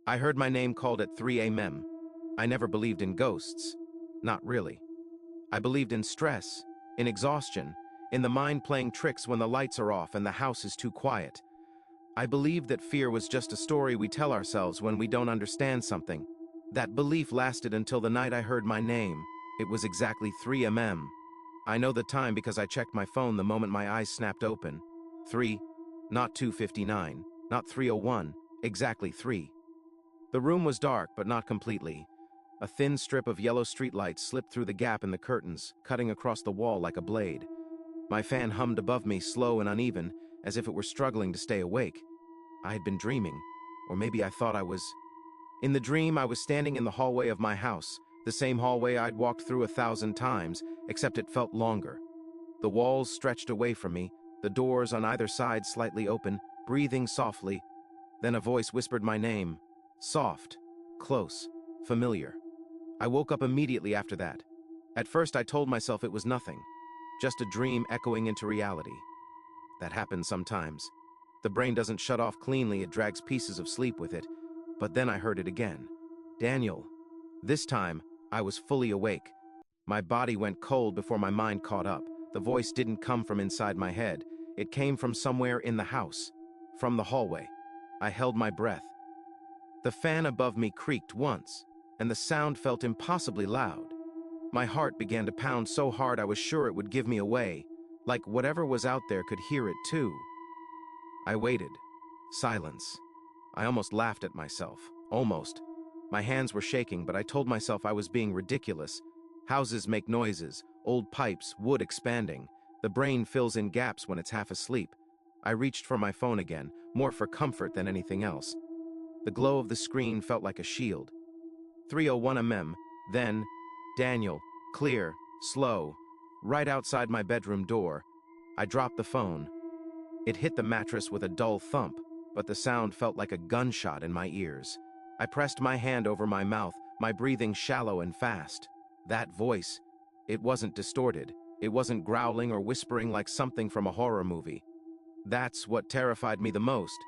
I heard my name called at 3 a.m. I never believed in ghosts. Not really. I believed in stress, in exhaustion, in the mind playing tricks when the lights are off and the house is too quiet. I believed that fear was just a story we tell ourselves when we don't understand something. That belief lasted until the night I heard my name. It was exactly 3 a.m. I know the time because I checked my phone the moment my eyes snapped open. 3, not 2:59, not 3:01, exactly 3. The room was dark, but not completely. A thin strip of yellow streetlight slipped through the gap in the curtains, cutting across the wall like a blade. My fan hummed above me, slow and uneven, as if it were struggling to stay awake. I had been dreaming, or maybe I thought I was. In the dream, I was standing in the hallway of my house, the same hallway I'd walked through 1,000 times, except it felt longer. The walls stretched away from me, the doors on either side slightly open, breathing softly. Then a voice whispered my name. Soft, close, familiar. I woke up immediately after that. At first I told myself it was nothing, just a dream echoing into reality. That happens sometimes. The brain doesn't shut off cleanly, it drags pieces of sleep with it. But then I heard it again. Daniel. This time, I was fully awake. My body went cold before my mind caught up. The voice didn't come from inside my head. It came from somewhere in the house, from the hallway. I held my breath. The fan above me creaked once, and the sound felt impossibly loud. My heart began to pound so hard I was sure it would give me away, like whatever was out there could hear it too. I waited. Silence. I almost laughed at myself. Almost. My hands were shaking, but I told myself I was being ridiculous. Houses make noises, old pipes, wood expanding. The brain fills in gaps when it's half asleep. I reached for my phone again, more for comfort than anything else. The glow of the screen felt like a shield. 3:01 a.m., then, Daniel, clear, slow, right outside my bedroom door. I dropped the phone. It hit the mattress with a dull thump, but the sound felt like a gunshot in my ears. I pressed my hand over my mouth, my breathing shallow and fast. That voice, it wasn't distorted. It wasn't growling or whispering like something from a horror movie. That's what terrified me the most.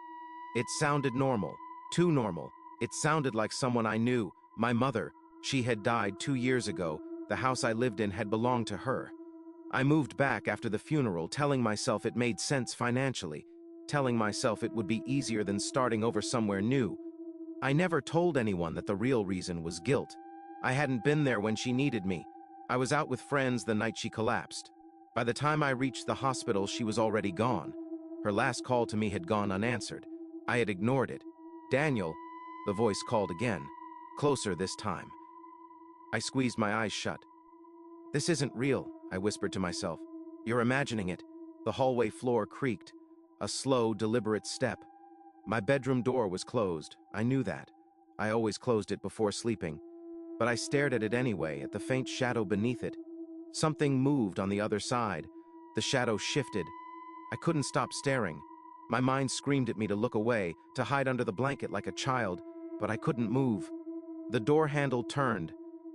It sounded normal, too normal. It sounded like someone I knew, my mother. She had died 2 years ago. The house I lived in had belonged to her. I moved back after the funeral, telling myself it made sense financially, telling myself it would be easier than starting over somewhere new. I never told anyone that the real reason was guilt. I hadn't been there when she needed me. I was out with friends the night she collapsed. By the time I reached the hospital, she was already gone. Her last call to me had gone unanswered. I had ignored it. Daniel, the voice called again, closer this time. I squeezed my eyes shut. This isn't real, I whispered to myself. You're imagining it. The hallway floor creaked. A slow, deliberate step. My bedroom door was closed. I knew that. I always closed it before sleeping. But I stared at it anyway, at the faint shadow beneath it. Something moved on the other side. The shadow shifted. I couldn't stop staring. My mind screamed at me to look away, to hide under the blanket like a child, but I couldn't move. The door handle turned,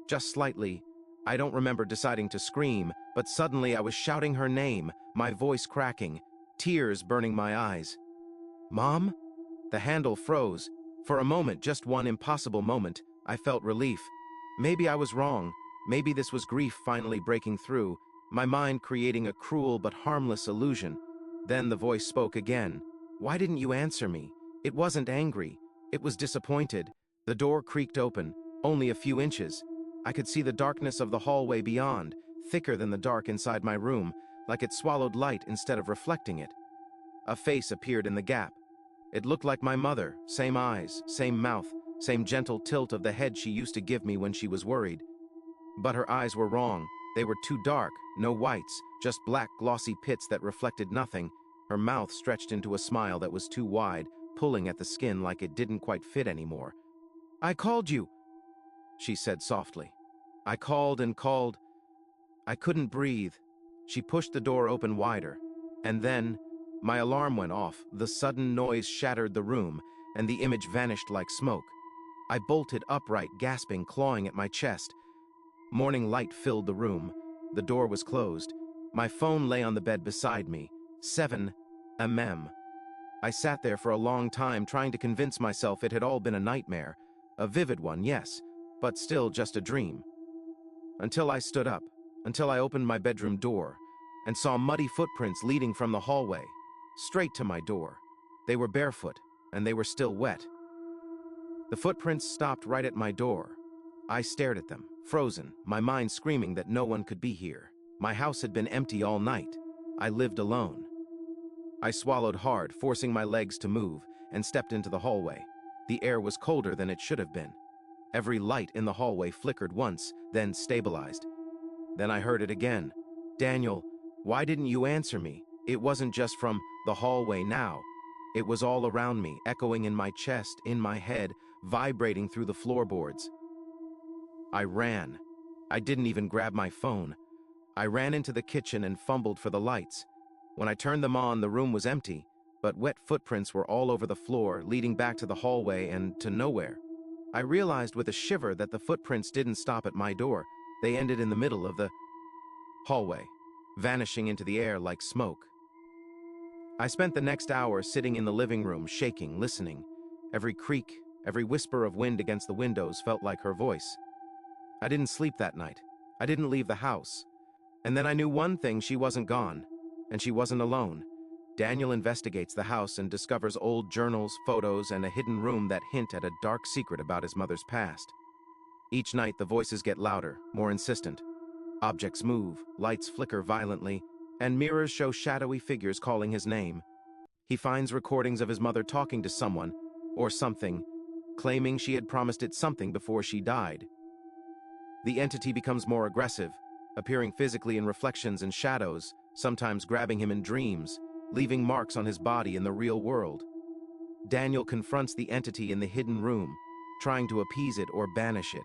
just slightly. I don't remember deciding to scream, but suddenly I was shouting her name, my voice cracking, tears burning my eyes. Mom? The handle froze. For a moment, just one impossible moment, I felt relief. Maybe I was wrong. Maybe this was grief finally breaking through, my mind creating a cruel but harmless illusion. Then the voice spoke again. Why didn't you answer me? It wasn't angry. It was disappointed. The door creaked open, only a few inches. I could see the darkness of the hallway beyond, thicker than the dark inside my room, like it swallowed light instead of reflecting it. A face appeared in the gap. It looked like my mother, same eyes, same mouth, same gentle tilt of the head she used to give me when she was worried. But her eyes were wrong. They were too dark, no whites, just black glossy pits that reflected nothing. Her mouth stretched into a smile that was too wide, pulling at the skin like it didn't quite fit anymore. I called you, she said softly. I called and called. I couldn't breathe. She pushed the door open wider. And then, my alarm went off. The sudden noise shattered the room, and the image vanished like smoke. I bolted upright, gasping, clawing at my chest. Morning light filled the room. The door was closed. My phone lay on the bed beside me. 7 a.m. I sat there for a long time trying to convince myself it had all been a nightmare. A vivid one, yes, but still just a dream. Until I stood up, until I opened my bedroom door, and saw muddy footprints leading from the hallway, straight to my door. They were barefoot, and they were still wet. The footprints stopped right at my door. I stared at them, frozen, my mind screaming that no one could be here. My house had been empty all night. I lived alone. I swallowed hard, forcing my legs to move, and stepped into the hallway. The air was colder than it should have been. Every light in the hallway flickered once, then stabilized. Then I heard it again. "Daniel, why didn't you answer me?" It wasn't just from the hallway now. It was all around me, echoing in my chest, in my head, vibrating through the floorboards. I ran. I didn't even grab my phone. I ran into the kitchen and fumbled for the lights. When I turned them on, the room was empty, but wet footprints were all over the floor, leading back to the hallway and to nowhere. I realized with a shiver that the footprints didn't stop at my door. They ended in the middle of the hallway, vanishing into the air like smoke. I spent the next hour sitting in the living room, shaking, listening. Every creak, every whisper of wind against the windows felt like her voice. I didn't sleep that night. I didn't leave the house. And then I knew one thing: she wasn't gone, and she wasn't alone. Daniel investigates the house and discovers old journals, photos, and a hidden room that hint at a dark secret about his mother's past. Each night the voices get louder, more insistent. Objects move, lights flicker violently, and mirrors show shadowy figures calling his name. He finds recordings of his mother talking to someone, or something, claiming she had promised it something before she died. The entity becomes more aggressive, appearing physically in reflections and shadows, sometimes grabbing him in dreams, leaving marks on his body in the real world. Daniel confronts the entity in the hidden room, trying to appease it or banish it.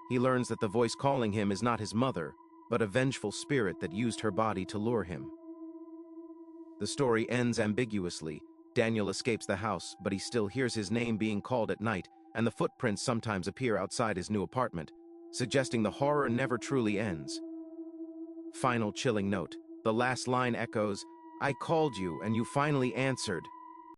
He learns that the voice calling him is not his mother, but a vengeful spirit that used her body to lure him. The story ends ambiguously. Daniel escapes the house, but he still hears his name being called at night, and the footprints sometimes appear outside his new apartment, suggesting the horror never truly ends. Final chilling note. The last line echoes, "I called you and you finally answered."